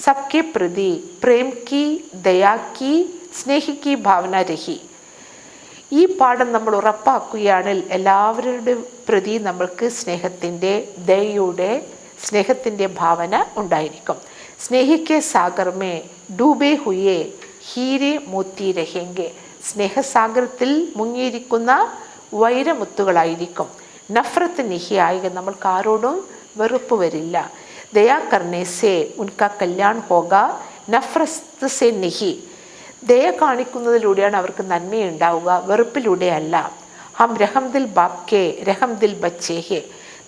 S1: സബ്കെ പ്രതി പ്രേം കി ദയാ കി സ്നേഹി കി ഭാവന രഹി. ഈ പാഠം നമ്മൾ ഉറപ്പാക്കുകയാണെങ്കിൽ എല്ലാവരുടെ പ്രതി നമ്മൾക്ക് സ്നേഹത്തിൻ്റെ ദയയുടെ സ്നേഹത്തിൻ്റെ ഭാവന ഉണ്ടായിരിക്കും. സ്നേഹിക്കെ സാഗർമേ ഡൂബേ ഹുയേ ഹീരെ മോത്തി രഹേങ്കെ. സ്നേഹസാഗരത്തിൽ മുങ്ങിയിരിക്കുന്ന വൈരമുത്തുകളായിരിക്കും. നഫ്രത്ത് നിഹിയായി നമ്മൾക്ക് ആരോടും വെറുപ്പ് വരില്ല. ദയാ കർണേ സേ ഉൻകാ കല്യാൺ ഹോഗ നഫ്രത്ത് സേ നിഹി. ദയ കാണിക്കുന്നതിലൂടെയാണ് അവർക്ക് നന്മയുണ്ടാവുക, വെറുപ്പിലൂടെയല്ല. ഹം രഹം ദിൽ ബാബ് കെ രഹം ദിൽ ബച്ചേ ഹെ.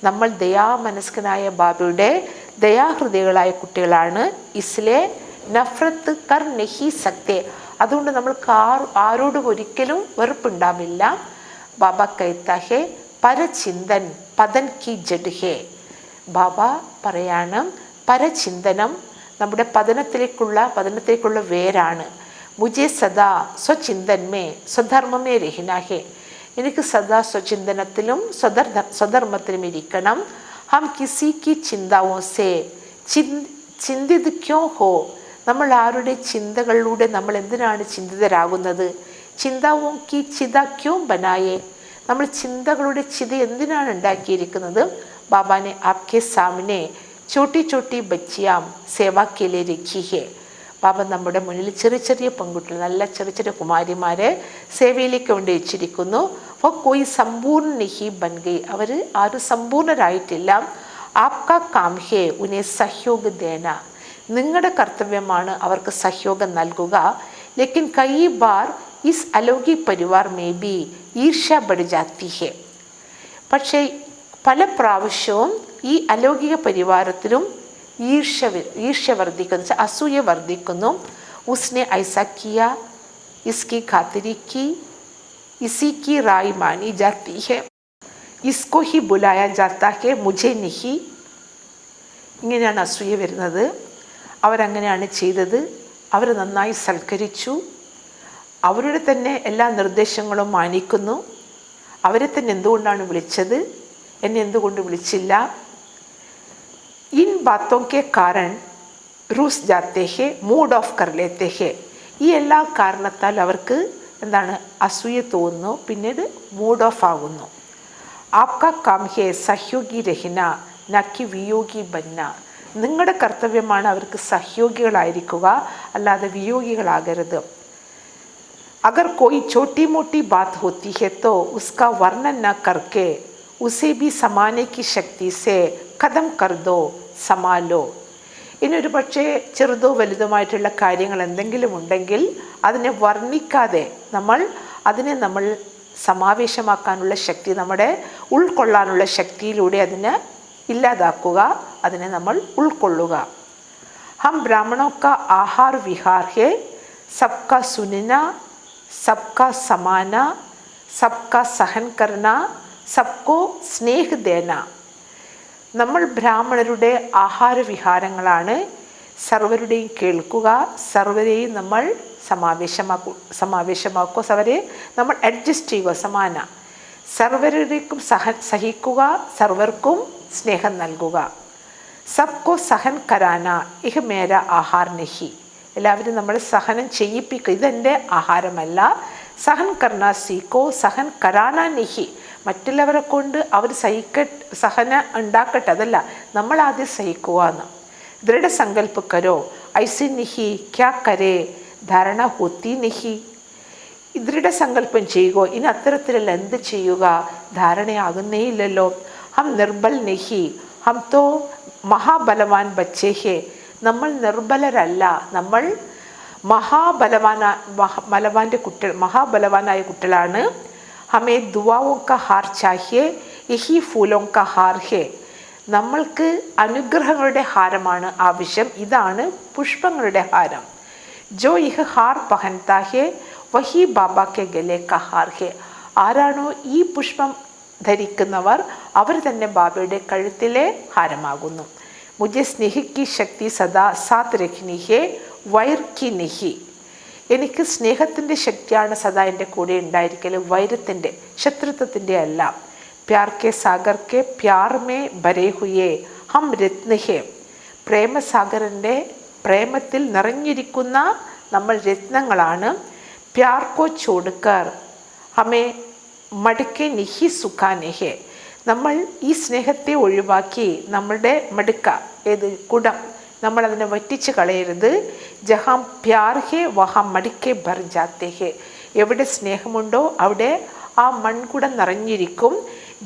S1: നമ്മൾ ദയാമനസ്കനായ ബാബയുടെ ദയാഹൃദയങ്ങളായ കുട്ടികളാണ്. ഇസ്ലേ നഫ്രത്ത് കർ നഹി സക്തേ. അതുകൊണ്ട് നമ്മൾക്ക് ആരോടും ഒരിക്കലും വെറുപ്പുണ്ടാവില്ല. ബാബ കൈത്ത ഹേ പരചിന്തൻ പതൻ കി ജഡ് ഹേ. ബാബ പറയാണ് പരചിന്തനം നമ്മുടെ പതനത്തിലേക്കുള്ള വേരാണ്. മുझे സദാ സ്വചിന്തന്മേ സ്വധർമ്മമേ രഹിന ഹേ. എനിക്ക് സദാ സ്വചിന്തനത്തിലും സ്വധർമ്മത്തിലും ഇരിക്കണം. ഹം കിസി കി ചിന്താവോ സേ ചിന്തിത് ക്യോ ഹോ. നമ്മൾ ആരുടെ ചിന്തകളിലൂടെ നമ്മൾ എന്തിനാണ് ചിന്തിതരാകുന്നത്? ചിന്താവോ കി ചിത ക്യോ ബനായേ. നമ്മൾ ചിന്തകളുടെ ചിത എന്തിനാണ് ഉണ്ടാക്കിയിരിക്കുന്നത്? ബാബാനെ ആപ്കെ സാമനെ ചോട്ടി ചോട്ടി ബച്ചിയാം സേവാ കേലെ രഖി ഹേ. ബാബ നമ്മുടെ മുന്നിൽ ചെറിയ ചെറിയ പെൺകുട്ടികൾ, നല്ല ചെറിയ ചെറിയ കുമാരിമാരെ സേവയിലേക്ക് കൊണ്ട് വെച്ചിരിക്കുന്നു. അപ്പോൾ കോയി സമ്പൂർണ്ണ നഹി ബൻ ഗയി. അവർ ആരും സമ്പൂർണരായിട്ടില്ല. ആപ്കാ കാം ഹേ ഉനെ സഹ്യോഗ് ദേന. നിങ്ങളുടെ കർത്തവ്യമാണ് അവർക്ക് സഹ്യോഗം നൽകുക. ലേക്കിൻ കൈ ബാർ ഇസ് അലോകി പരിവാർ മേ ബി ഈർഷ ബഡ് ജാത്തി ഹേ. പക്ഷേ പല പ്രാവശ്യവും ഈ അലൗകിക പരിവാരത്തിലും ഈർഷ്യ വർദ്ധിക്കുന്നു, അസൂയ വർദ്ധിക്കുന്നു. ഉസ്നെ ഐസാ കിയ ഇസ്കി ഖാതിരി കി ഇസി കി റായ് മാനി ജാത്തി ഹെ ഇസ്കോ ഹി ബുലായ ജാത്താ ഹെ മുझे नहीं. ഇങ്ങനെയാണ് അസൂയ വരുന്നത്. അവരങ്ങനെയാണ് ചെയ്തത്. അവർ നന്നായി സൽക്കരിച്ചു. അവരുടെ തന്നെ എല്ലാ നിർദ്ദേശങ്ങളും മാനിക്കുന്നു. അവരെ തന്നെ എന്തുകൊണ്ടാണ് വിളിച്ചത്, എന്നെ എന്തുകൊണ്ട് വിളിച്ചില്ല? ഇൻ ബാത്തോं के कारण रूस जाते हैं, മൂഡ് ഓഫ് കർ ലേത്തെ ഹെ. ഈ എല്ലാ കാരണത്താൽ അവർക്ക് എന്താണ് അസൂയ തോന്നുന്നു, പിന്നീട് മൂഡ് ഓഫ് ആകുന്നു. ആപ്കാ കാം ഹെ സഹ്യോഗി രഹിന നക്കി വിയോഗി ബന്ന. നിങ്ങളുടെ കർത്തവ്യമാണ് അവർക്ക് സഹ്യോഗികളായിരിക്കുക, അല്ലാതെ വിയോഗികളാകരുത്. अगर कोई छोटी मोटी बात होती है तो उसका वर्णन न करके उसे भी समाने की शक्ति से कदम कर दो, समालो. ഇനി ഒരു പക്ഷേ ചെറുതോ വലുതുമായിട്ടുള്ള കാര്യങ്ങൾ എന്തെങ്കിലും ഉണ്ടെങ്കിൽ അതിനെ വർണ്ണിക്കാതെ അതിനെ നമ്മൾ സമാവേശമാക്കാനുള്ള ശക്തി, നമ്മുടെ ഉൾക്കൊള്ളാനുള്ള ശക്തിയിലൂടെ അതിനെ ഇല്ലാതാക്കുക, അതിനെ നമ്മൾ ഉൾക്കൊള്ളുക. ഹം ബ്രാഹ്മണോ കാ ആഹാർ വിഹാർ ഹേ സബ്കാ സുനന सबका समाना सबका सहन करना सबको സ്നേഹ് ദേന. നമ്മൾ ബ്രാഹ്മണരുടെ ആഹാരവിഹാരങ്ങളാണ്. സർവരുടെയും കേൾക്കുക, സർവരെയും നമ്മൾ സമാവേശമാക്കുക, സർവരെ നമ്മൾ അഡ്ജസ്റ്റ് ചെയ്യുക, സമാന. സർവരുടേക്കും സഹിക്കുക, സർവർക്കും സ്നേഹം നൽകുക. സബ്കോ സഹൻ കരാന ഇഹ് മേര ആഹാർ നഹി. എല്ലാവരും നമ്മൾ സഹനം ചെയ്യിപ്പിക്കുക, ഇതെൻ്റെ ആഹാരമല്ല. സഹൻ കർണ സീക്കോ സഹൻ കരാന നിഹി. മറ്റുള്ളവരെ കൊണ്ട് അവർ സഹന ഉണ്ടാക്കട്ടെ, അതല്ല, നമ്മൾ ആദ്യം സഹിക്കുക എന്ന്. ദൃഢസങ്കല്പ കരോ ഐസി നിഹി ക്യാ കരേ ധാരണ ഹോത്തി നിഹി. ദൃഢസങ്കല്പം ചെയ്യുക, ഇനി അത്തരത്തിലല്ല എന്ത് ചെയ്യുക, ധാരണയാകുന്നേ ഇല്ലല്ലോ. ഹം നിർബൽ നെഹി, ഹം തോ മഹാബലവാൻ ബച്ചേ ഹേ, നമ്മൾ നിർബലരല്ല, നമ്മൾ മഹാബലവാനായ കുട്ടികളാണ്. ഹമേ ദുവാവോ കാ ഹാർ ചാഹിയേ, യഹി ഫൂലോം കാ ഹാർ ഹേ, നമ്മൾക്ക് അനുഗ്രഹങ്ങളുടെ ഹാരമാണ് ആവശ്യം, ഇതാണ് പുഷ്പങ്ങളുടെ ഹാരം. ജോ യഹ് ഹാർ പഹൻതാ ഹേ വഹി ബാബ കെ ഗലെ കാ ഹാർ ഹേ, ആരാണോ ഈ പുഷ്പം ധരിക്കുന്നവർ അവർ തന്നെ ബാബയുടെ കഴുത്തിലെ ഹാരമാകുന്നു. മുझे സ്നേഹ की ശക്തി സദാ സാത്ത് രഖ്നി ഹേ വൈർ की नहीं, എനിക്ക് സ്നേഹത്തിൻ്റെ ശക്തിയാണ് സദാ എൻ്റെ കൂടെ ഉണ്ടായിരിക്കൽ, വൈരത്തിൻ്റെ ശത്രുത്വത്തിൻ്റെ അല്ല. Pyaar K Sagar K Pyaar may ഭരേ ഹുയേ ഹം രത്ന ഹേ, പ്രേമസാഗറിൻ്റെ പ്രേമത്തിൽ നിറഞ്ഞിരിക്കുന്ന നമ്മൾ രത്നങ്ങളാണ്. പ്യാർ കോ ചോടുക്കർ ഹമേ മടുക്കെ നിഹി സുഖാനെ ഹേ, നമ്മൾ ഈ സ്നേഹത്തെ ഒഴിവാക്കി നമ്മളുടെ മടുക്ക, ഏത് കുടം, നമ്മളതിനെ വറ്റിച്ച് കളയരുത്. ജഹാം പ്യാർ ഹേ വഹാം മടിക്കെ ഭർ ജാത്തെ ഹേ, എവിടെ സ്നേഹമുണ്ടോ അവിടെ ആ മൺകുടം നിറഞ്ഞിരിക്കും.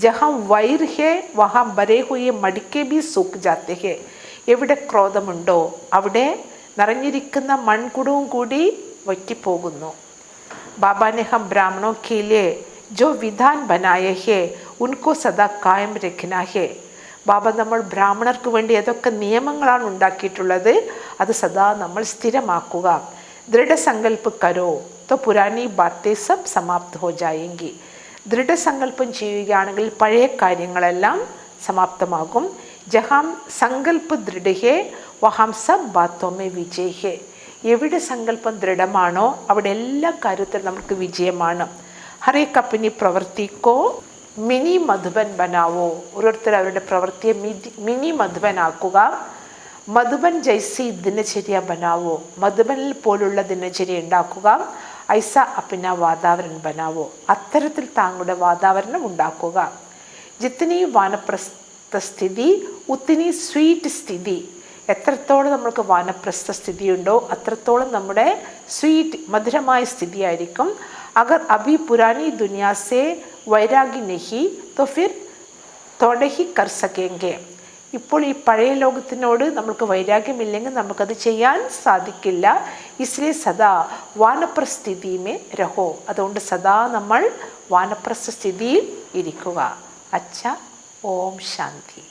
S1: ജഹാം വൈർ ഹേ വഹാം ബരേ ഹുയെ മടിക്കെ ബി സൂക്ക് ജാത്തെ ഹേ, എവിടെ ക്രോധമുണ്ടോ അവിടെ നിറഞ്ഞിരിക്കുന്ന മൺകുടവും കൂടി വറ്റിപ്പോകുന്നു. ബാബാനെ ഹം ബ്രാഹ്മണോ കെ ലിയേ जो विधान बनाए है उनको सदा कायम रखना है, ബാബ നമ്മൾ ബ്രാഹ്മണർക്ക് വേണ്ടി ഏതൊക്കെ നിയമങ്ങളാണ് ഉണ്ടാക്കിയിട്ടുള്ളത് അത് സദാ നമ്മൾ സ്ഥിരമാക്കുക. ദൃഢസങ്കല്പ കരോ തോ പുരാനി ബാത്തേ സബ് സമാപ്ത് ഹോ ജായേങ്കി, ദൃഢസങ്കല്പം ചെയ്യുകയാണെങ്കിൽ പഴയ കാര്യങ്ങളെല്ലാം സമാപ്തമാകും. ജഹാം സങ്കല്പ് ദൃഢ ഹേ വഹാം സബ് ബാത്തോ മേ വിജയ് ഹേ, എവിടെ സങ്കല്പം ദൃഢമാണോ അവിടെ എല്ലാ കാര്യത്തിലും നമുക്ക് വിജയമാണ്. हर एक अपनी प्रवृत्ति को മിനി മധുബൻ ബനാവോ, ഓരോരുത്തർ അവരുടെ പ്രവൃത്തിയെ മിനി മധുബൻ ആക്കുക. മധുബൻ ജൈസി ദിനചര്യ ബനാവോ, മധുബനിൽ പോലുള്ള ദിനചര്യ ഉണ്ടാക്കുക. ഐസ അപ്പിന വാതാവരൺ ബനാവോ, അത്തരത്തിൽ താങ്കളുടെ വാതാവരണം ഉണ്ടാക്കുക. ജിത്തനി വാനപ്രസ്ഥ സ്ഥിതി ഉത്തിനി സ്വീറ്റ് സ്ഥിതി, എത്രത്തോളം നമ്മൾക്ക് വാനപ്രസ്ഥ സ്ഥിതിയുണ്ടോ അത്രത്തോളം നമ്മുടെ സ്വീറ്റ് മധുരമായ സ്ഥിതിയായിരിക്കും. अगर अभी पुरानी दुनिया से वैरागी नहीं तो फिर थोड़े ही कर सकेंगे, ഇപ്പോൾ ഈ പഴയ ലോകത്തിനോട് നമുക്ക് വൈരാഗ്യമില്ലെങ്കിൽ നമുക്കത് ചെയ്യാൻ സാധിക്കില്ല. ഇസ്ലിയെ സദാ വാനപ്രസ്ഥിതി മേ രഹോ, അതുകൊണ്ട് സദാ നമ്മൾ വാനപ്രസ്ഥിതിയിൽ ഇരിക്കുക. അച്ഛ, ഓം ശാന്തി.